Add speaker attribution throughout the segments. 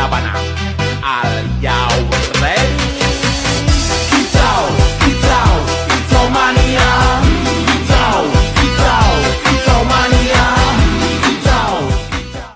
Speaker 1: Sabana. Are you ready? Kicau, kicau, kicau mania. Kicau, kicau, kicau mania. Kicau, kicau.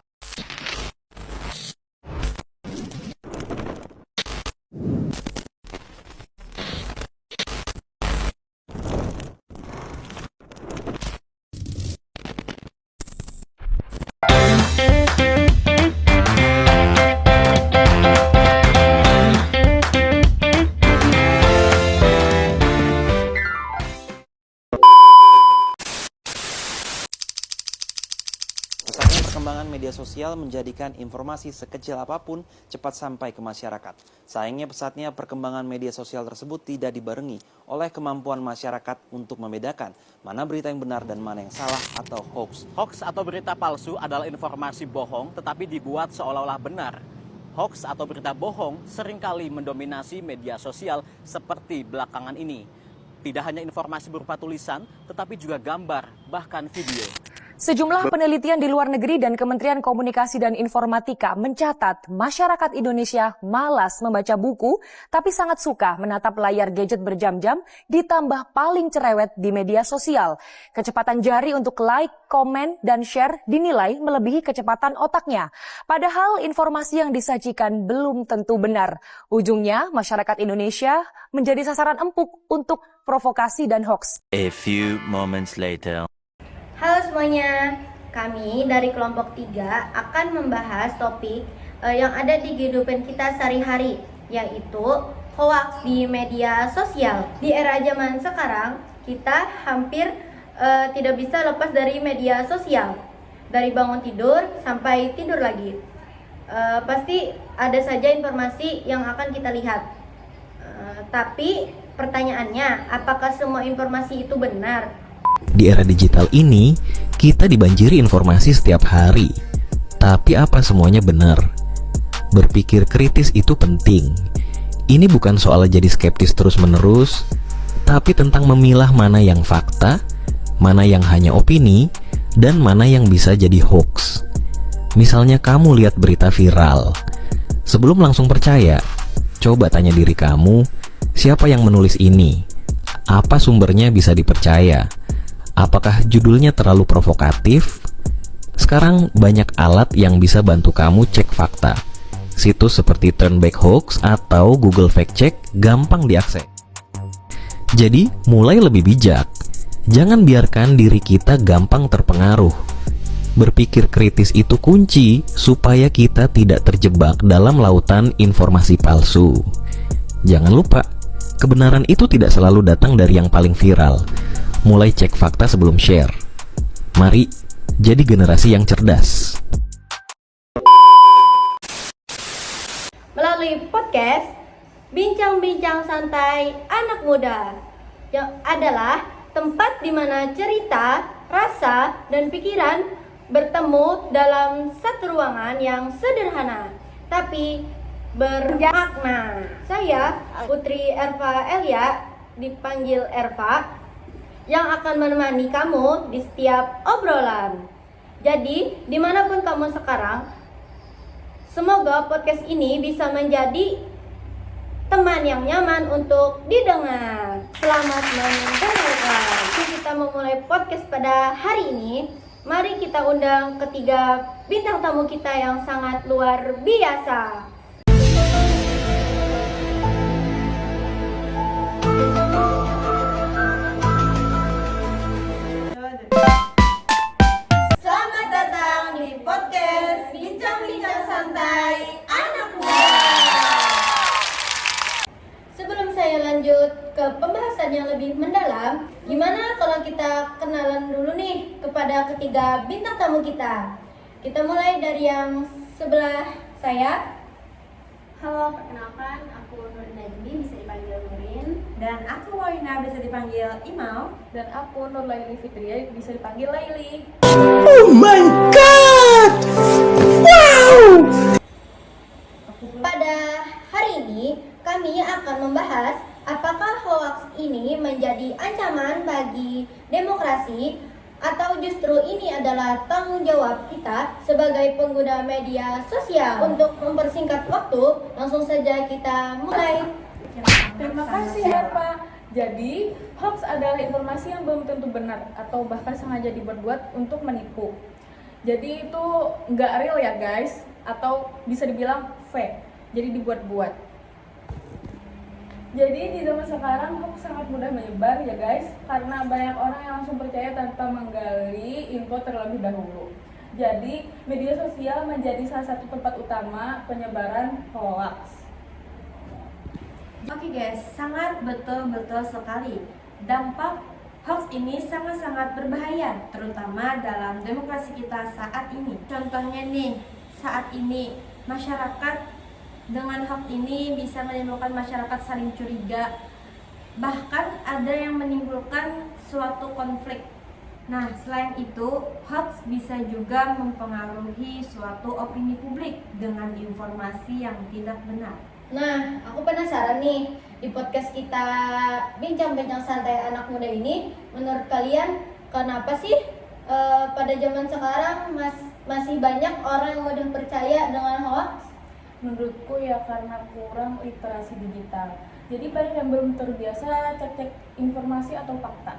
Speaker 2: Pesatnya perkembangan media sosial menjadikan informasi sekecil apapun cepat sampai ke masyarakat. Sayangnya pesatnya perkembangan media sosial tersebut tidak dibarengi oleh kemampuan masyarakat untuk membedakan mana berita yang benar dan mana yang salah atau hoax.
Speaker 3: Hoax atau berita palsu adalah informasi bohong tetapi dibuat seolah-olah benar. Hoax atau berita bohong seringkali mendominasi media sosial seperti belakangan ini. Tidak hanya informasi berupa tulisan, tetapi juga gambar, bahkan video.
Speaker 4: Sejumlah penelitian di luar negeri dan Kementerian Komunikasi dan Informatika mencatat masyarakat Indonesia malas membaca buku, tapi sangat suka menatap layar gadget berjam-jam, ditambah paling cerewet di media sosial. Kecepatan jari untuk like, komen, dan share dinilai melebihi kecepatan otaknya. Padahal informasi yang disajikan belum tentu benar. Ujungnya, masyarakat Indonesia menjadi sasaran empuk untuk provokasi dan hoax.
Speaker 5: A few moments later.
Speaker 6: Halo semuanya, kami dari kelompok 3 akan membahas topik yang ada di kehidupan kita sehari-hari, yaitu hoax di media sosial. Di era zaman sekarang, kita hampir tidak bisa lepas dari media sosial. Dari bangun tidur sampai tidur lagi. Pasti ada saja informasi yang akan kita lihat. Tapi pertanyaannya, apakah semua informasi itu benar?
Speaker 7: Di era digital ini, kita dibanjiri informasi setiap hari. Tapi apa semuanya benar? Berpikir kritis itu penting. Ini bukan soal jadi skeptis terus-menerus, tapi tentang memilah mana yang fakta, mana yang hanya opini, dan mana yang bisa jadi hoax. Misalnya kamu lihat berita viral. Sebelum langsung percaya, coba tanya diri kamu, siapa yang menulis ini? Apa sumbernya bisa dipercaya? Apakah judulnya terlalu provokatif? Sekarang banyak alat yang bisa bantu kamu cek fakta. Situs seperti Turnback Hoax atau Google Fact Check gampang diakses. Jadi, mulai lebih bijak. Jangan biarkan diri kita gampang terpengaruh. Berpikir kritis itu kunci supaya kita tidak terjebak dalam lautan informasi palsu. Jangan lupa, kebenaran itu tidak selalu datang dari yang paling viral. Mulai cek fakta sebelum share. Mari jadi generasi yang cerdas.
Speaker 6: Melalui podcast Bincang-bincang santai anak muda, yang adalah tempat di mana cerita, rasa, dan pikiran bertemu dalam satu ruangan yang sederhana tapi bermakna. Saya Putri Erva Elia, dipanggil Erva, yang akan menemani kamu di setiap obrolan. Jadi, dimanapun kamu sekarang, semoga podcast ini bisa menjadi teman yang nyaman untuk didengar. Selamat mendengarkan. Kita memulai podcast pada hari ini. Mari kita undang ketiga bintang tamu kita yang sangat luar biasa. Selamat datang di podcast Bincang-bincang Santai Anak Muda. Sebelum saya lanjut ke pembahasan yang lebih mendalam, gimana kalau kita kenalan dulu nih kepada ketiga bintang tamu kita. Kita mulai dari yang sebelah saya.
Speaker 8: Halo, perkenalkan aku Nur Najmi, bisa dipanggil Nurin. Dan aku Moina, bisa dipanggil Imau.
Speaker 9: Dan aku Nur Laili Fitria, bisa dipanggil Laili.
Speaker 1: Oh my god! Wow!
Speaker 6: Pada hari ini kami akan membahas apakah hoax ini menjadi ancaman bagi demokrasi atau justru ini adalah tanggung jawab kita sebagai pengguna media sosial. Untuk mempersingkat waktu, langsung saja kita mulai.
Speaker 9: Terima kasih ya Pak. Jadi, hoax adalah informasi yang belum tentu benar atau bahkan sengaja dibuat-buat untuk menipu. Jadi itu nggak real ya guys, atau bisa dibilang fake, jadi dibuat-buat. Jadi di zaman sekarang hoax sangat mudah menyebar ya guys, karena banyak orang yang langsung percaya tanpa menggali info terlebih dahulu. Jadi media sosial menjadi salah satu tempat utama penyebaran hoax.
Speaker 8: Oke guys, sangat betul sekali. Dampak hoax ini sangat-sangat berbahaya, terutama dalam demokrasi kita saat ini. Contohnya nih, saat ini masyarakat dengan hoax ini bisa menimbulkan masyarakat saling curiga, bahkan ada yang menimbulkan suatu konflik. Nah, selain itu, hoax bisa juga mempengaruhi suatu opini publik dengan informasi yang tidak benar.
Speaker 6: Nah, aku penasaran nih, di podcast kita Bincang-Bincang Santai Anak Muda ini, menurut kalian kenapa sih pada zaman sekarang masih banyak orang yang mudah percaya dengan hoax?
Speaker 9: Menurutku ya karena kurang literasi digital. Jadi banyak yang belum terbiasa cek-cek informasi atau fakta.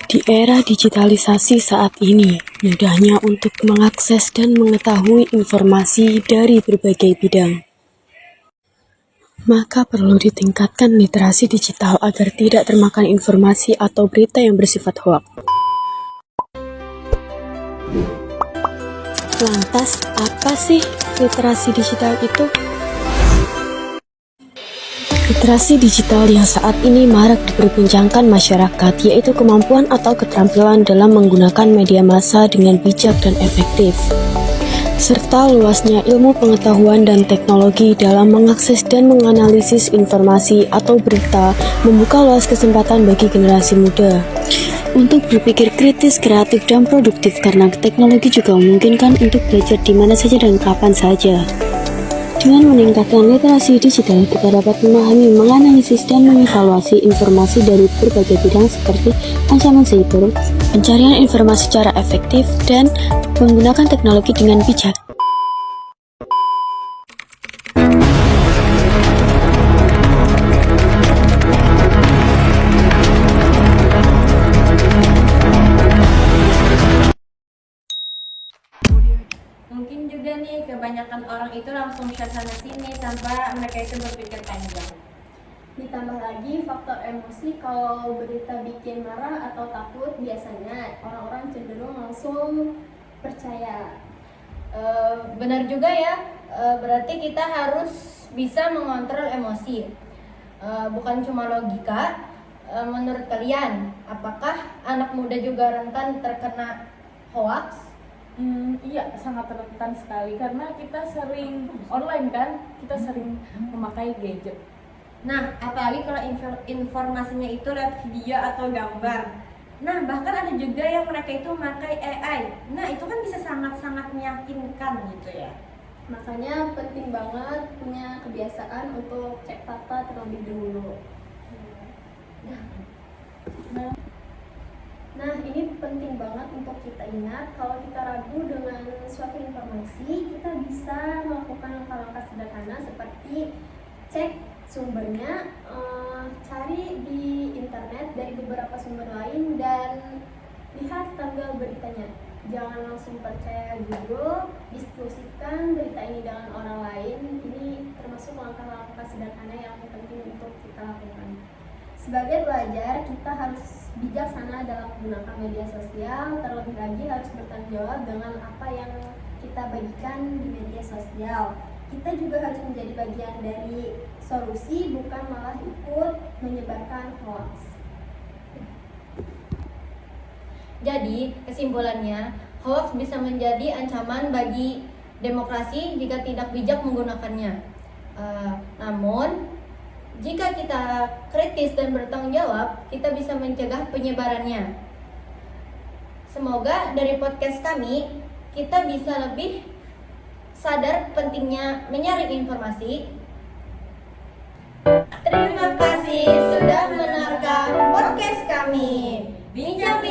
Speaker 10: Di era digitalisasi saat ini, mudahnya untuk mengakses dan mengetahui informasi dari berbagai bidang. Maka perlu ditingkatkan literasi digital agar tidak termakan informasi atau berita yang bersifat hoaks. Lantas, apa sih literasi digital itu? Literasi digital yang saat ini marak diperbincangkan masyarakat, yaitu kemampuan atau keterampilan dalam menggunakan media massa dengan bijak dan efektif, serta luasnya ilmu pengetahuan dan teknologi dalam mengakses dan menganalisis informasi atau berita, membuka luas kesempatan bagi generasi muda untuk berpikir kritis, kreatif, dan produktif, karena teknologi juga memungkinkan untuk belajar di mana saja dan kapan saja. Dengan meningkatkan literasi digital, kita dapat memahami, menganalisis, dan mengevaluasi informasi dari berbagai bidang seperti ancaman siber, pencarian informasi secara efektif, dan menggunakan teknologi dengan bijak.
Speaker 8: Mungkin juga nih kebanyakan orang itu langsung share sana sini tanpa mereka itu berpikir panjang.
Speaker 6: Ditambah lagi faktor emosi, kalau berita bikin marah atau takut, biasanya orang-orang cenderung langsung percaya. Benar juga ya, berarti kita harus bisa mengontrol emosi, bukan cuma logika. Menurut kalian, apakah anak muda juga rentan terkena hoax?
Speaker 9: Iya, sangat rentan sekali karena kita sering online kan, kita sering memakai gadget.
Speaker 8: Nah, apalagi kalau informasinya itu lewat video atau gambar. Nah, bahkan ada juga yang mereka itu memakai AI. Nah, itu kan bisa sangat-sangat meyakinkan gitu ya.
Speaker 6: Makanya penting banget punya kebiasaan untuk cek fakta terlebih dahulu. Nah, ini penting banget untuk kita ingat, kalau kita ragu dengan suatu informasi, kita bisa melakukan langkah-langkah sederhana seperti cek sumbernya, cari di internet dari beberapa sumber lain, dan lihat tanggal beritanya. Jangan langsung percaya judul, diskusikan berita ini dengan orang lain. Ini termasuk langkah-langkah sederhana yang penting untuk kita lakukan. Sebagai pelajar, kita harus bijaksana dalam menggunakan media sosial, terlebih lagi harus bertanggung jawab dengan apa yang kita bagikan di media sosial. Kita juga harus menjadi bagian dari solusi, bukan malah ikut menyebarkan hoax. Jadi, kesimpulannya, hoax bisa menjadi ancaman bagi demokrasi jika tidak bijak menggunakannya. Namun, jika kita kritis dan bertanggung jawab, kita bisa mencegah penyebarannya. Semoga dari podcast kami, kita bisa lebih sadar pentingnya menyaring informasi,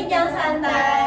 Speaker 6: bincang santai.